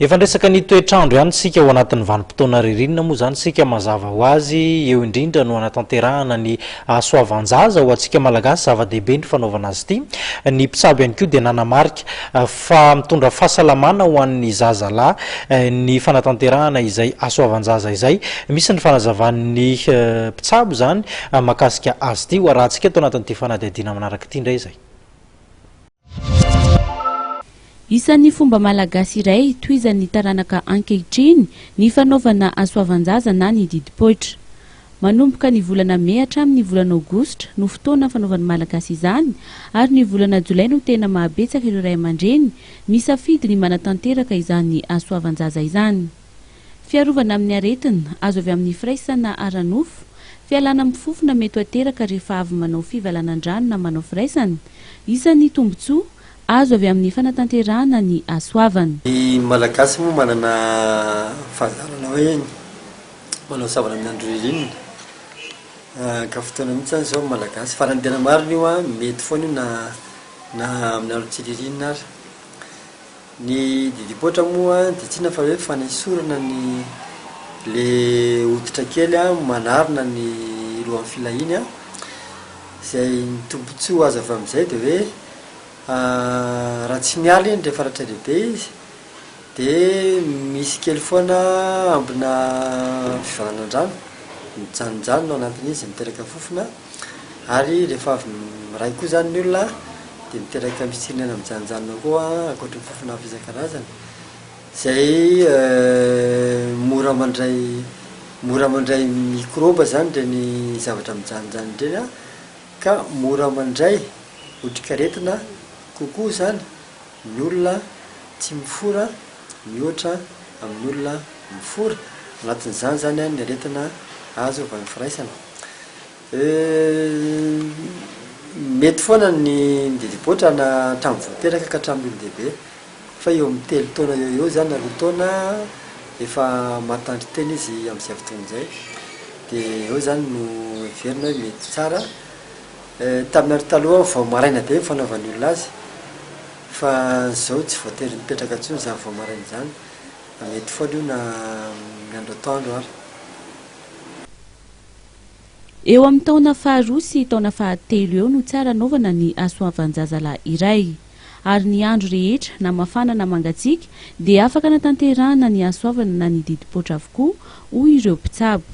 Efa ndresaka ny toetrandro ihany sika ao anatin'ny vanim-potoana ririnina moa zany sika mazava ho azy eo indrindra no anatanterahana ny soavanjaza ho antsika malagasy zava-dehibe ny fanaovana azy ity. Ny mpitsabo ihany koa dia nanamarika fa mitondra fahasalamana ho an'ny zazalahy ny fanatanterahana izay soavanjaza izay. Misy ny fanazavan'ny mpitsabo zany mahakasika azy ity ho arahantsika eto anatin'ity fanadihadiana manaraka ity indray izay. Isan'ny fomba malagasy iray toizan'ny taranaka ankehitriny ny fanaovana asoavanjaza na ny didipoitra. Manomboka ny volana May hatramin'ny volana Aogositra no fotoana fanaovan'ny malagasy izany, ary ny volana Jolay no tena mahabetsaka ireo ray aman-dreny misafidy ny manatanteraka izany asoavanjaza izany. Fiarovana amin'ny aretina azo avy amin'ny firaisana ara-nofo, fialana amin'ny fofona mety ateraka rehefa avy manao fivalanan-drano na manao firaisana, isan'ny tombotsoa azo avy amin'ny fanatanterahana ny asoavana. Ny malagasy moa manana fahazarana hoe manao savana amin'ny andro ririnina. Ka fotoana mihitsy zany zao malagasy farany tena marina io mety foana io na amin'ny andro tsy ririnina ary. Ny didipoitra moa dia tsy fa hoe fanesorana ny le hoditra kely manarina ny roan'ny filahiny izay ny tombotsoa azo avy amin'izay dia hoe raha tsy miala iny rehefa ratra lehibe izy dia misy kely foana ambina fivalanandrano mijanonjanona ao anatin'izy miteraka fofona, ary rehefa avy miray koa zany ny olona dia miteraka misirinana mijanonjanona koa ankoatra ny fofona hafa isan-karazany izay mora mandray mikroba zany ireny zavatra mijanonjanona ireny ka mora mandray otrikaretina kokoa zany ny olona tsy mifora mihoatra amin'ny olona mifora. Anatin'izany zany ny aretina azo avy amin'ny firaisana. Mety foana ny didipoitra na hatramin'ny voateraka ka hatramin'ny olon-dehibe, fa eo amin'ny 3 taona eo zany na 2 taona efa matandry tena izy amin'izay fotoana izay, dia eo zany no heverina hoe mety tsara. Tamin'ny andro taloha vao maraina be ny fanaovan'ny olona azy, fa zao tsy voatery mipetraka intsony zany vao maraina izany, mety foana io na ny andro atoandro ary. Eo amin'ny taona faharoa sy taona fahatelo eo no tsara anaovana ny asoavan-jazalahy iray, ary ny andro rehetra na mafana na mangatsiaka dia afaka anatanterahana ny asoavana na ny didipoitra avokoa hoy ireo mpitsabo.